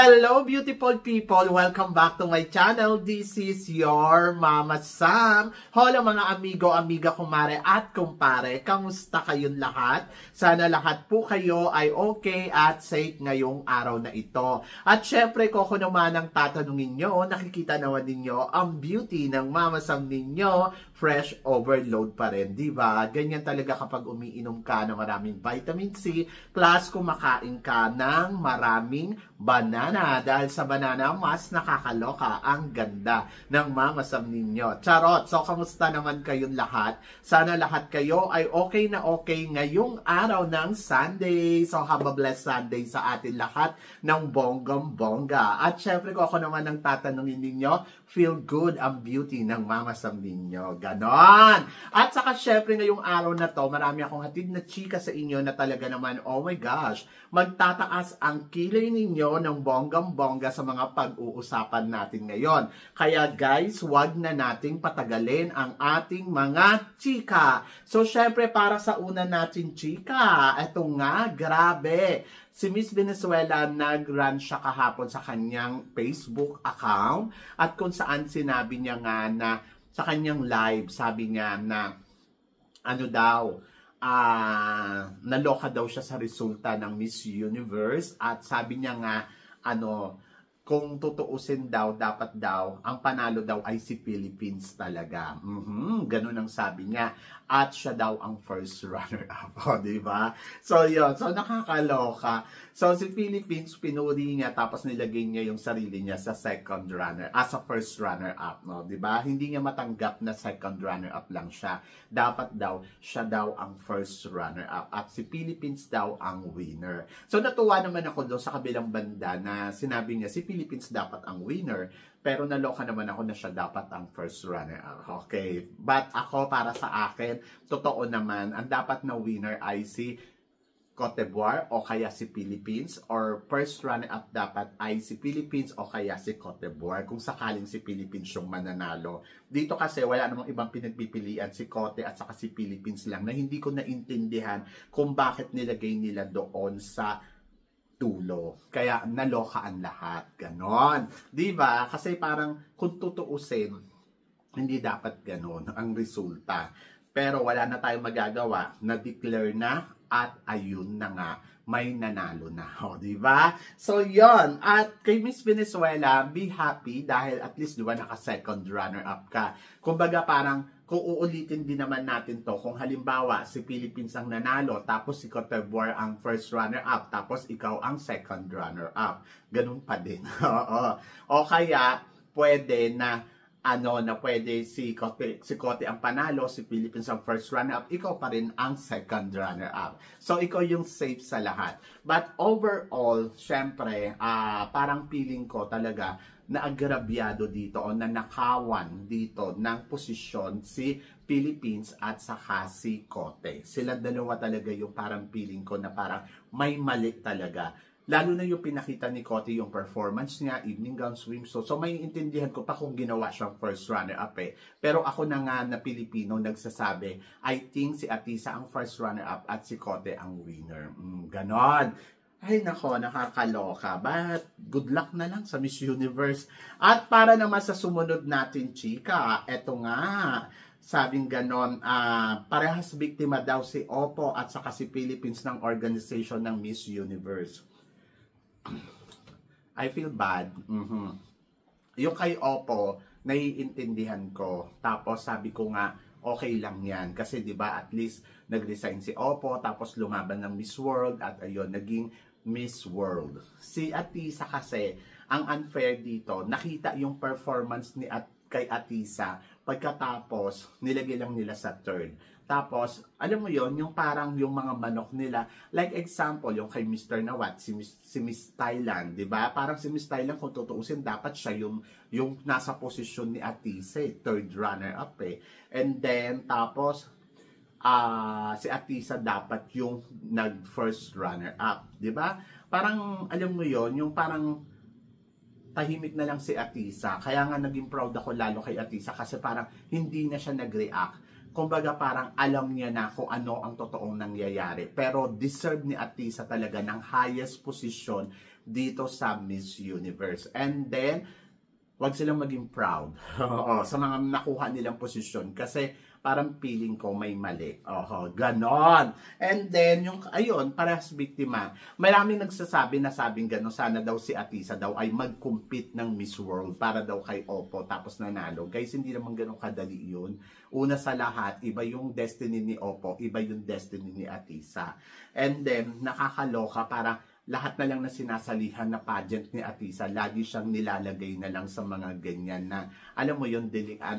Hello beautiful people! Welcome back to my channel. This is your Mama Sam. Hola mga amigo, amiga, kumare at kumpare. Kamusta kayong lahat? Sana lahat po kayo ay okay at safe ngayong araw na ito. At syempre kung ako naman ang tatanungin nyo, nakikita naman ninyo ang beauty ng Mama Sam ninyo. Fresh overload pa rin, di ba? Ganyan talaga kapag umiinom ka ng maraming vitamin C plus kumakain ka ng maraming banana. Dahil sa banana, mas nakakaloka ang ganda ng Mama Sam ninyo. Charot! So, kamusta naman kayong lahat? Sana lahat kayo ay okay na okay ngayong araw ng Sunday. So, have a blessed Sunday sa atin lahat ng bonggam-bongga. At syempre, kung ako naman ang tatanungin ninyo, feel good ang beauty ng Mama Sam ninyo. Ganon! At saka syempre, ngayong araw na to, marami akong hatid na chika sa inyo na talaga naman, oh my gosh, magtataas ang kilay ninyo ng bonggam-bongga sa mga pag-uusapan natin ngayon. Kaya guys, wag na nating patagalin ang ating mga chika. So syempre, para sa una natin chika, eto nga, grabe. Si Miss Venezuela nag-run siya kahapon sa kanyang Facebook account at kung saan sinabi niya nga na sa kanyang live, sabi niya na ano daw, naloka daw siya sa resulta ng Miss Universe at sabi niya nga ano, kung tutuusin daw, dapat daw, ang panalo daw ay si Philippines talaga. Ganun ang sabi niya. At siya daw ang first runner-up. O, diba? So, yun. So, nakakaloka. So, si Philippines, pinuri niya, tapos nilagay niya yung sarili niya sa second runner, as a first runner-up. No? Diba? Hindi niya matanggap na second runner-up lang siya. Dapat daw, siya daw ang first runner-up. At si Philippines daw ang winner. So, natuwa naman ako doon sa kabilang banda na sinabi niya, si Philippines dapat ang winner, pero naloka naman ako na siya dapat ang first runner-up. Okay. But ako, para sa akin, totoo naman, ang dapat na winner ay si Cote d'Ivoire o kaya si Philippines, or first runner-up dapat ay si Philippines o kaya si Cote d'Ivoire kung sakaling si Philippines yung mananalo. Dito kasi wala namang ibang pinagpipilian, si Cote at saka si Philippines lang, na hindi ko naintindihan kung bakit nilagay nila doon sa tulo. Kaya naloka ang lahat. Ganon. Diba? Kasi parang kung tutuusin, hindi dapat ganon ang resulta. Pero wala na tayong magagawa. Na-declare na at ayun na nga, may nanalo na. O, diba? So, yon. At kay Miss Venezuela, be happy dahil at least, diba, naka-second runner-up ka. Kumbaga, parang kung uulitin din naman natin to, kung halimbawa si Philippines ang nanalo, tapos si Cote d'Ivoire ang first runner-up, tapos ikaw ang second runner-up. Ganun pa din. O kaya, pwede na pwede si Cote ang panalo, si Philippines ang first runner-up, ikaw pa rin ang second runner-up. So, ikaw yung safe sa lahat. But overall, syempre, parang feeling ko talaga na agrabyado dito o nanakawan dito ng posisyon si Philippines at saka si Cote. Sila dalawa talaga yung parang feeling ko na parang may mali talaga. Lalo na yung pinakita ni Cote yung performance niya, evening gown swimsuit. So may intindihan ko pa kung ginawa siyang first runner-up eh. Pero ako na nga na Pilipino nagsasabi, I think si Atisa ang first runner-up at si Cote ang winner. Ganon. Ay nako, nakakaloka. But good luck na lang sa Miss Universe. At para naman sa sumunod natin, chika, eto nga. Sabing ganon, parehas biktima daw si Oppo at saka si Philippines ng organization ng Miss Universe. I feel bad. Yung kay Oppo, naiintindihan ko. Tapos sabi ko nga, okay lang yan. Kasi 'di ba at least nag-resign si Oppo, tapos lumaban ng Miss World, at ayun, naging Miss World. Si Atisa kasi, ang unfair dito, nakita yung performance ni kay Atisa, pagkatapos, nilagay lang nila sa third. Tapos, alam mo yon, yung parang yung mga manok nila, like example, yung kay Mr. Nawat, si Miss Thailand, di ba? Parang si Miss Thailand, kung tutuusin, dapat siya yung nasa posisyon ni Atisa, third runner-up eh. And then, tapos, si Atisa dapat yung nag-first runner-up, di ba? Parang, alam mo yon, yung parang tahimik na lang si Atisa. Kaya nga naging proud ako lalo kay Atisa kasi parang hindi na siya nag-react. Kumbaga parang alam niya na kung ano ang totoong nangyayari. Pero deserve ni Atisa talaga ng highest position dito sa Miss Universe. And then, wag silang maging proud sa mga nakuha nilang posisyon kasi parang feeling ko may mali. Ganon. And then, yung, ayun, parehas biktima. Maraming nagsasabi na sabing ganon, sana daw si Atisa daw ay mag-compete ng Miss World para daw kay Oppo tapos nanalo. Guys, hindi naman ganon kadali yun. Una sa lahat, iba yung destiny ni Oppo, iba yung destiny ni Atisa. And then, nakakaloka para lahat na lang na sinasalihan na pageant ni Atisa, lagi siyang nilalagay na lang sa mga ganyan na, alam mo yun,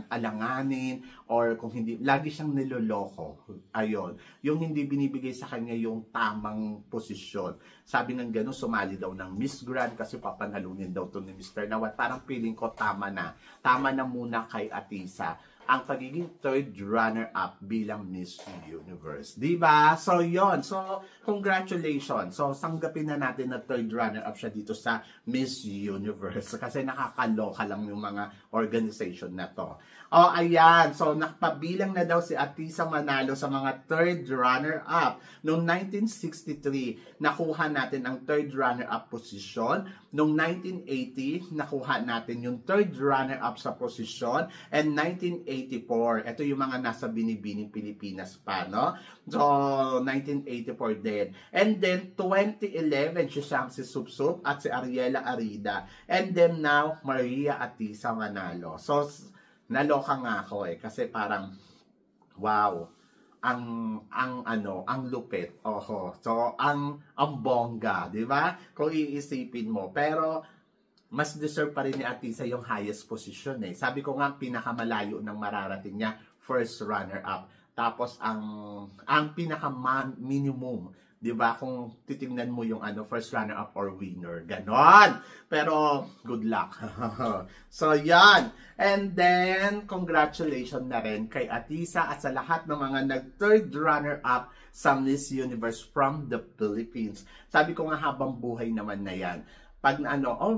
alanganin, or kung hindi, lagi siyang niloloko. Ayun. Yung hindi binibigay sa kanya yung tamang posisyon. Sabi ng gano'n, sumali daw ng Miss Grand kasi papanalunin daw to ni Mr. Nawat. Parang feeling ko tama na. Tama na muna kay Atisa ang pagiging third runner-up bilang Miss Universe. Diba? So, yon. So, congratulations. So, sanggapin na natin na third runner-up siya dito sa Miss Universe. Kasi nakakaloka lang yung mga organization na to. Oh, ayan. So, nakapabilang na daw si Atisa Manalo sa mga third runner-up. Noong 1963, nakuha natin ang third runner-up position. Noong 1980, nakuha natin yung third runner-up sa posisyon. And 1984, ito yung mga nasa binibining Pilipinas pa, no? So, 1984 din. And then, 2011, si Shamsi Supsup at si Ariela Arida. And then now, Maria Atisa Manalo. So, naloka nga ako kasi parang, wow, ang lupit. So, ang bongga, di ba? Kung iisipin mo. Pero, mas deserve pa rin ni Atisa yung highest position Sabi ko nga, pinakamalayo ng mararating niya, first runner-up. Tapos, ang pinaka-minimum, di ba? Kung titingnan mo yung first runner-up or winner. Ganon! Pero, good luck. So, yan. And then, congratulations na rin kay Atisa at sa lahat ng mga nag-third runner-up sa Miss Universe from the Philippines. Sabi ko nga habang buhay naman na yan. Pag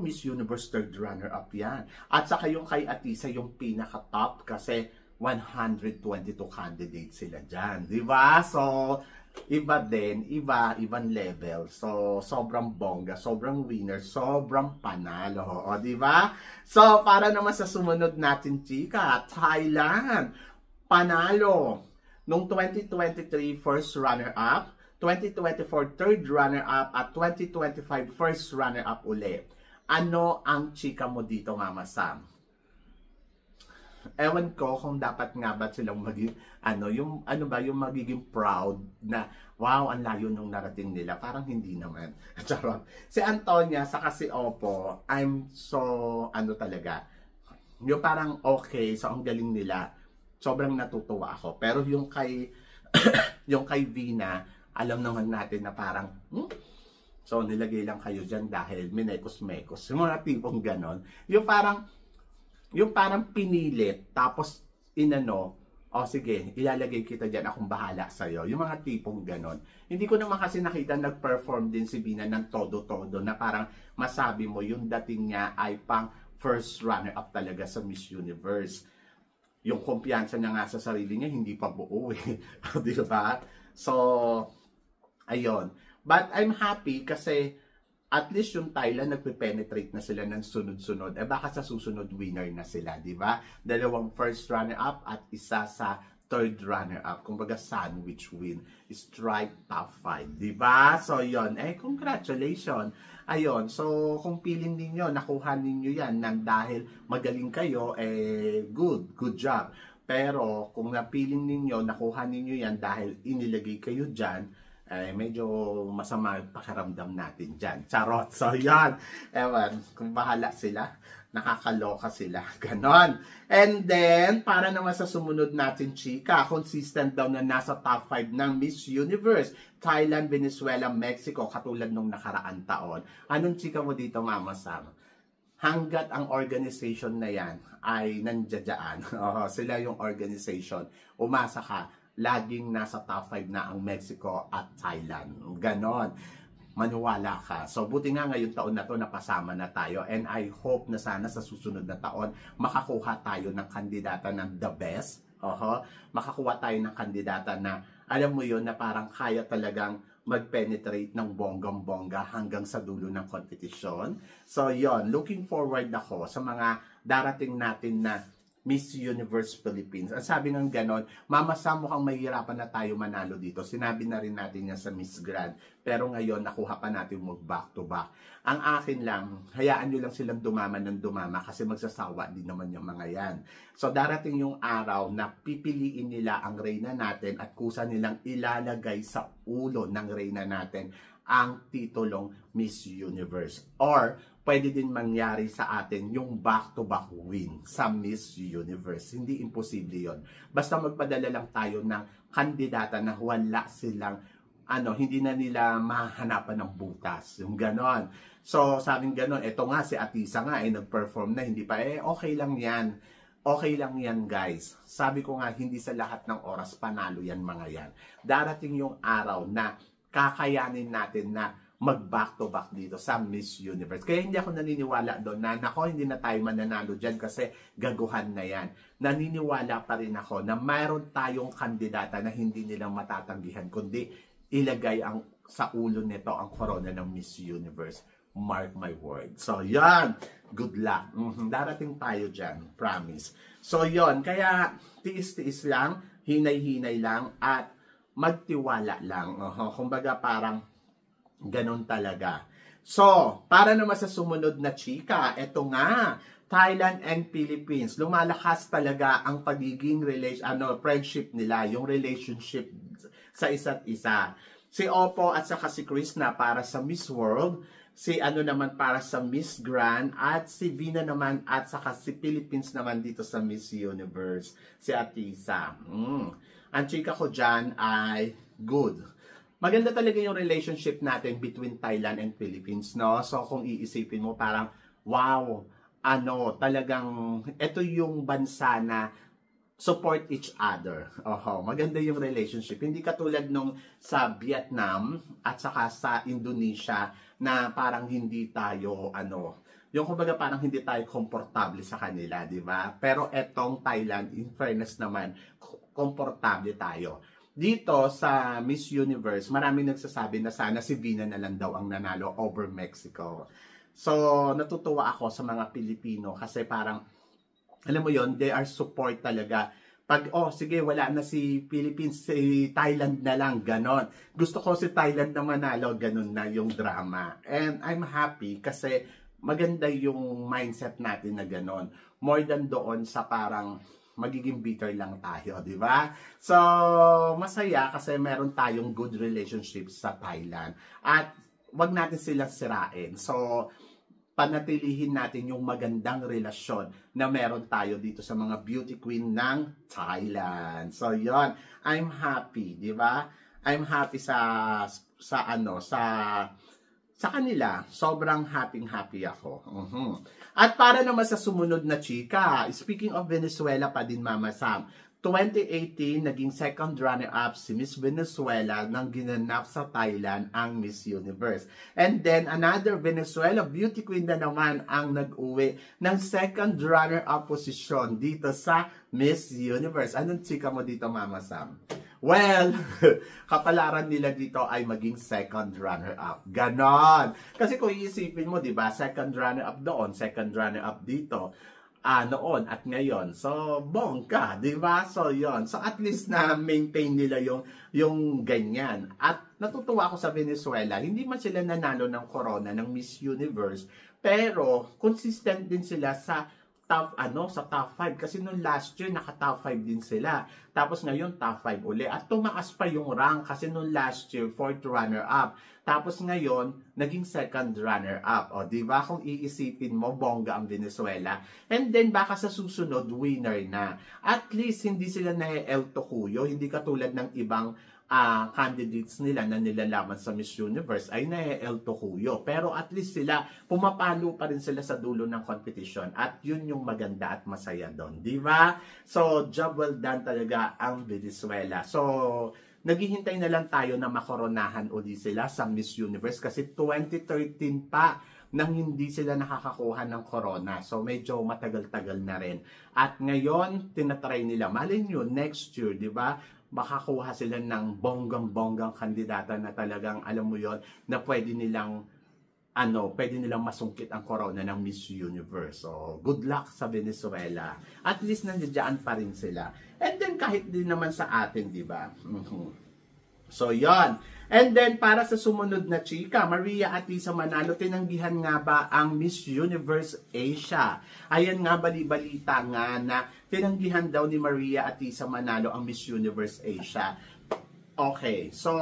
Miss Universe third runner-up yan. At saka yung kay Atisa yung pinaka-top kasi 122 candidates sila dyan. Diba? So, iba din, ibang level. So, sobrang bongga, sobrang winner, sobrang panalo. O, diba? So, para naman sa sumunod natin, chika, Thailand, panalo. Noong 2023, first runner-up, 2024, third runner-up, at 2025, first runner-up ulit. Ano ang chika mo dito, Mama Sam? Ewan ko kung dapat nga ba silang maging, yung magiging proud na, wow, ang layo nung narating nila. Parang hindi naman. Charot. Si Antonia, saka si Oppo, I'm so, talaga, yung parang okay, so ang galing nila. Sobrang natutuwa ako. Pero yung kay, yung kay Vina, alam naman natin na parang, so nilagay lang kayo dyan dahil minekos-mekos. Yung mga tipong ganon. Yung parang pinilit, tapos sige, ilalagay kita dyan, akong bahala sa'yo. Yung mga tipong ganon. Hindi ko naman kasi nakita nag-perform din si Vina ng todo-todo na parang masabi mo yung dating niya ay pang first runner-up talaga sa Miss Universe. Yung kumpiyansa niya nga sa sarili niya, hindi pa buo Di ba? So, ayun. But I'm happy kasi at least yung Thailand nagpe-penetrate na sila ng sunod-sunod. Baka sa susunod winner na sila, di ba? Dalawang first runner-up at isa sa third runner-up. Kumbaga sandwich win. Strike top 5, di ba? So, yon. Congratulations. Ayun. So, kung feeling ninyo, nakuha ninyo yan nang dahil magaling kayo, good job. Pero, kung na-feeling ninyo, nakuha ninyo yan dahil inilagay kayo dyan, medyo masama yung pakiramdam natin dyan. Charot. So, yan. Ewan, kung bahala sila, nakakaloka sila. Ganon. And then, para naman sa sumunod natin, chika, consistent daw na nasa top 5 ng Miss Universe. Thailand, Venezuela, Mexico, katulad nung nakaraan taon. Anong chika mo dito, Mama Sam? Hanggat ang organization na yan ay nandiyadyaan, sila yung organization, umasa ka, laging nasa top 5 na ang Mexico at Thailand. Ganon. Maniwala ka. So, buti nga ngayong taon na to napasama na tayo. And I hope na sana sa susunod na taon, makakuha tayo ng kandidata ng the best. Makakuha tayo ng kandidata na, alam mo yun, na parang kaya talagang mag-penetrate ng bonggang-bongga hanggang sa dulo ng competition. So yon, looking forward ako sa mga darating natin na Miss Universe Philippines. Ang sabi ng ganon, Mama Sam, mukhang mahihirapan na tayo manalo dito. Sinabi na rin natin yan sa Miss Grand. Pero ngayon, nakuha pa natin mag back to back. Ang akin lang, hayaan nyo lang silang dumama ng dumama kasi magsasawa din naman yung mga yan. So darating yung araw na pipiliin nila ang reyna natin at kusa nilang ilalagay sa ulo ng reyna natin ang titulong Miss Universe. Or pwede din mangyari sa atin yung back-to-back win sa Miss Universe. Hindi imposible yon. Basta magpadala lang tayo ng kandidata na wala silang, hindi na nila mahanapan ng butas. Yung ganon. So, sabing ganon, eto nga, si Atisa nga, nag-perform na, hindi pa, okay lang yan. Okay lang yan, guys. Sabi ko nga, hindi sa lahat ng oras panalo yan, mga yan. Darating yung araw na kakayanin natin na mag-back to back dito sa Miss Universe. Kaya hindi ako naniniwala doon na nako, hindi na tayo mananalo dyan kasi gaguhan na yan. Naniniwala pa rin ako na mayroon tayong kandidata na hindi nilang matatanggihan kundi ilagay sa ulo nito ang corona ng Miss Universe. Mark my word. So yan, good luck. Darating tayo dyan, promise. So yon, kaya tiis-tiis lang, hinay-hinay lang at magtiwala lang. Kumbaga parang ganon talaga. So, para naman sa sumunod na chika, eto nga, Thailand and Philippines. Lumalakas talaga ang pagiging friendship nila, yung relationship sa isa't isa. Si Oppo at saka si Krishna para sa Miss World, si naman para sa Miss Grand, at si Vina naman at saka si Philippines naman dito sa Miss Universe, si Atisa. Ang chika ko dyan ay good. Maganda talaga yung relationship natin between Thailand and Philippines, no? So, kung iisipin mo, parang, wow, talagang, ito yung bansa na support each other. Maganda yung relationship. Hindi katulad nung sa Vietnam at saka sa Indonesia na parang hindi tayo, yung kumbaga parang hindi tayo komportable sa kanila, di ba? Pero etong Thailand, in fairness naman, komportable tayo. Dito sa Miss Universe, maraming nagsasabi na sana si Vina na lang daw ang nanalo over Mexico. So, natutuwa ako sa mga Pilipino kasi parang, alam mo yon, they are support talaga. Pag, sige, wala na si Philippines, si Thailand na lang, ganon. Gusto ko si Thailand na manalo, ganon na yung drama. And I'm happy kasi maganda yung mindset natin na ganon. More than doon sa parang, magiging bitter lang tayo, di ba? So, masaya kasi meron tayong good relationship sa Thailand. At wag natin silang sirain. So, panatilihin natin yung magandang relasyon na meron tayo dito sa mga beauty queen ng Thailand. So, yon, I'm happy, di ba? I'm happy sa kanila. Sobrang happy ako. At para naman sa sumunod na chika, speaking of Venezuela pa din, Mama Sam, 2018, naging second runner-up si Miss Venezuela nang ginanap sa Thailand ang Miss Universe. And then, another Venezuela beauty queen na naman ang nag-uwi ng second runner-up position dito sa Miss Universe. Anong chika mo dito, Mama Sam? Well, kapalaran nila dito ay maging second runner-up. Ganon. Kasi kung iisipin mo, di ba, second runner-up doon, second runner-up dito, noon at ngayon. So, bongga, di ba? So, yon. So, at least na maintain nila yung ganyan. At natutuwa ako sa Venezuela, hindi man sila nanalo ng corona ng Miss Universe, pero consistent din sila sa top 5 kasi nung last year naka top 5 din sila. Tapos ngayon top 5 uli at tumaas pa yung rank kasi nung last year 4th runner up. Tapos ngayon naging second runner up. O di ba kung iisipin mo bongga ang Venezuela. And then baka sa susunod winner na. At least hindi sila na-El Tocuyo, hindi katulad ng ibang candidates nila na nilalaman sa Miss Universe ay na-El Tocuyo. Pero at least sila, pumapalo pa rin sila sa dulo ng competition. At yun yung maganda at masaya doon. Di ba? So, job well done talaga ang Venezuela. So, naghihintay na lang tayo na makoronahan uli sila sa Miss Universe kasi 2013 pa nang hindi sila nakakakuha ng corona. So medyo matagal-tagal na rin. At ngayon, tinatry nila. Malay nyo, next year, di ba? Makakuha sila ng bonggang-bonggang kandidata na talagang, alam mo yon, na pwede nilang masungkit ang corona ng Miss Universe. So, good luck sa Venezuela. At least nandiyan pa rin sila. And then, kahit din naman sa atin, di ba? So, yon. And then, para sa sumunod na chika, Maria Atisa Manalo, tinanggihan nga ba ang Miss Universe Asia? Ayan nga, bali-balita nga na tinanggihan daw ni Maria Atisa Manalo ang Miss Universe Asia. Okay, so,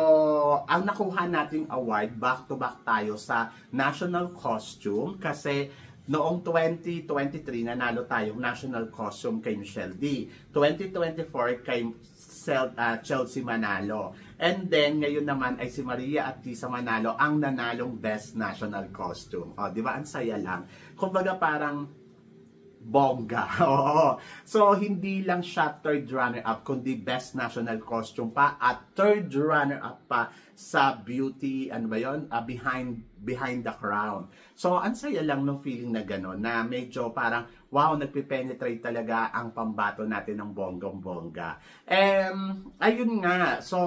ang nakuha nating award, back-to-back tayo sa National Costume kasi noong 2023, nanalo tayong National Costume kay Michelle D. 2024 kay Chelsea Manalo. And then, ngayon naman ay si Maria Atisa Manalo ang nanalong Best National Costume. O, di ba? Ang saya lang. Kumbaga parang bongga. Oo. So, hindi lang siya third runner-up, kundi Best National Costume pa at third runner-up pa sa beauty, ano ba yun? Behind the Crown. So, ang saya lang ng feeling na gano'n, na medyo parang, wow, nagpipenetrate talaga ang pambato natin ng bonggang-bongga. Ayun nga, so,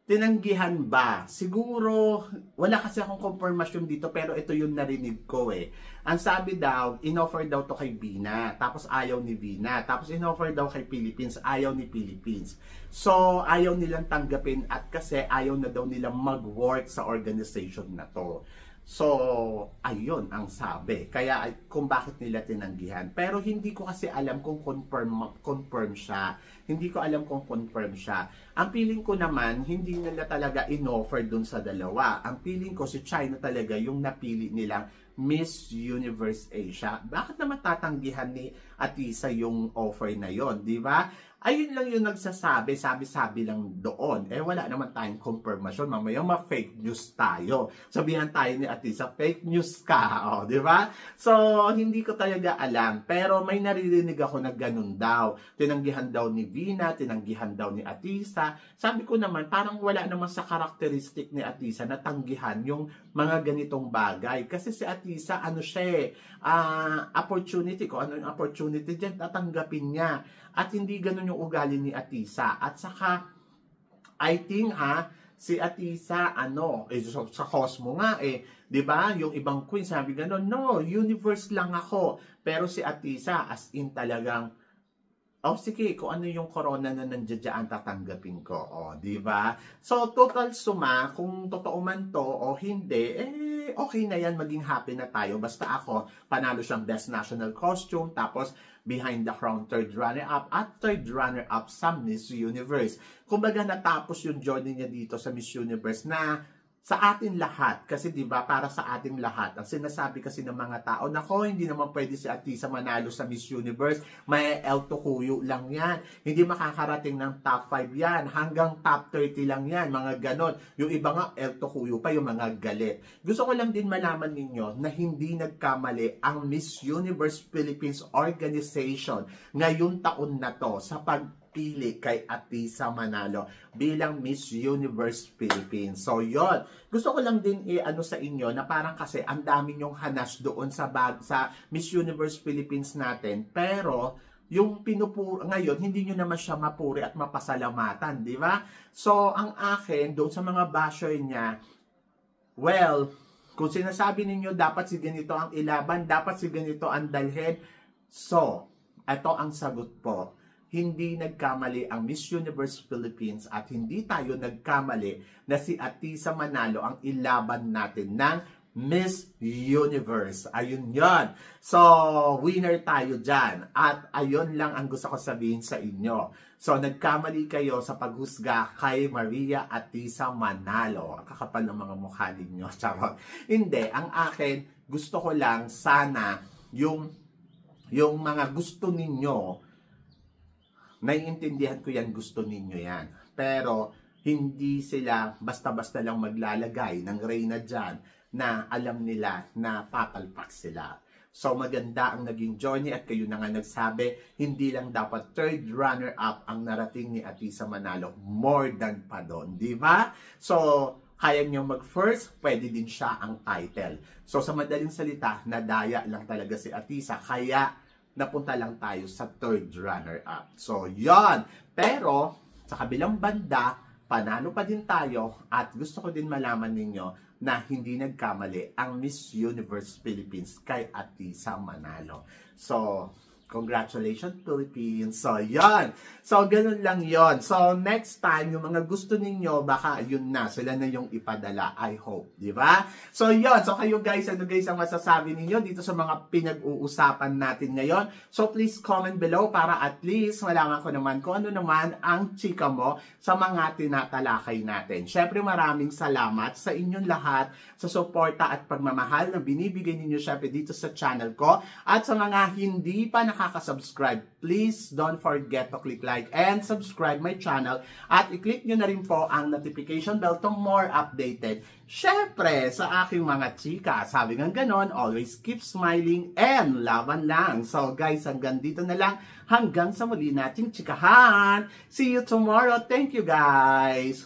tinanggihan ba? Siguro, wala kasi akong confirmation dito, pero ito yung narinig ko eh. Ang sabi daw, in-offer daw to kay Bina, tapos ayaw ni Bina, tapos in-offer daw kay Philippines, ayaw ni Philippines. So, ayaw nilang tanggapin at kasi ayaw na daw nilang mag-work sa organization na to. So, ayun ang sabi. Kaya kung bakit nila tinanggihan. Pero hindi ko kasi alam kung confirm siya. Hindi ko alam kung confirm siya. Ang feeling ko naman, hindi nila talaga in-offer dun sa dalawa. Ang feeling ko si China talaga yung napili nilang Miss Universe Asia. Bakit naman tatanggihan ni Atisa yung offer na yon, di ba? Ayun lang yung nagsasabi, sabi-sabi lang doon. Wala naman tayong confirmation. Mamaya ma-fake news tayo. Sabihan tayo ni Atisa, fake news ka. O, di ba? So, hindi ko talaga alam. Pero may naririnig ako na ganun daw. Tinanggihan daw ni Vina, tinanggihan daw ni Atisa. Sabi ko naman, parang wala naman sa karakteristik ni Atisa na tanggihan yung mga ganitong bagay. Kasi si Atisa, ano siya opportunity ko. Ano yung opportunity dyan? Tatanggapin niya. At hindi ganun yung ugali ni Atisa. At saka, I think si Atisa, sa Cosmo nga di ba? Yung ibang queen sabi ganun, no, universe lang ako. Pero si Atisa, as in talagang, sige, kung ano yung corona na nandiyan, tatanggapin ko. Di ba? So, total suma, kung totoo man to o hindi, okay na yan, maging happy na tayo. Basta ako, panalo siyang Best National Costume, tapos Behind the Crown third runner-up at third runner-up sa Miss Universe. Kumbaga natapos yung journey niya dito sa Miss Universe na sa atin lahat, kasi 'di ba para sa ating lahat, ang sinasabi kasi ng mga tao, nako, hindi naman pwede si Atisa manalo sa Miss Universe, may El Tocuyo lang yan, hindi makakarating ng top 5 yan, hanggang top 30 lang yan, mga ganon. Yung iba nga, El Tocuyo pa, yung mga galit. Gusto ko lang din malaman ninyo na hindi nagkamali ang Miss Universe Philippines Organization ngayong taon na to sa pili kay Atisa Manalo bilang Miss Universe Philippines. So, yon. Gusto ko lang din sa inyo na parang kasi ang dami nyong hanas doon sa Miss Universe Philippines natin. Pero, yung ngayon, hindi nyo naman siya mapuri at mapasalamatan, di ba? So, ang akin, doon sa mga basher niya, well, kung sinasabi ninyo dapat si ganito ang ilaban, dapat si ganito ang dalhin, so, ito ang sagot po. Hindi nagkamali ang Miss Universe Philippines at hindi tayo nagkamali na si Atisa Manalo ang ilaban natin ng Miss Universe. Ayun yon. So, winner tayo dyan. At ayun lang ang gusto ko sabihin sa inyo. So, nagkamali kayo sa paghusga kay Maria Atisa Manalo. Ang kakapal ng mga mukha ninyo. Charot. Hindi. Ang akin, gusto ko lang sana yung mga gusto ninyo, naiintindihan ko yan, gusto ninyo yan. Pero, hindi sila basta-basta lang maglalagay ng reyna dyan na alam nila na papalpak sila. So, maganda ang naging journey at kayo na nga nagsabi, hindi lang dapat third runner-up ang narating ni Atisa Manalo. More than pa doon, di ba? So, kaya niyo mag-first, pwede din siya ang title. So sa madaling salita, nadaya lang talaga si Atisa, kaya napunta lang tayo sa third runner-up. So yon. Pero sa kabilang banda, panalo pa din tayo at gusto ko din malaman ninyo na hindi nagkamali ang Miss Universe Philippines kay Atisa Manalo. So, congratulations Philippines. So, yan. So, ganun lang yon. So, next time, yung mga gusto ninyo, baka yun na. Sila na yung ipadala. I hope. Di ba? So, yon. So, kayo guys, ano guys ang masasabi ninyo dito sa mga pinag-uusapan natin ngayon? So, please comment below para at least malaman ko naman kung ano naman ang chika mo sa mga tinatalakay natin. Syempre, maraming salamat sa inyong lahat sa suporta at pagmamahal na binibigay ninyo syempre dito sa channel ko. At sa mga hindi pa nakaka-subscribe, please don't forget to click like and subscribe my channel at i-click nyo na rin po ang notification bell to more updated. Syempre, sa aking mga chika, sabi nga ganon, always keep smiling and laban lang. So guys, hanggang dito na lang. Hanggang sa muli nating chikahan. See you tomorrow. Thank you guys.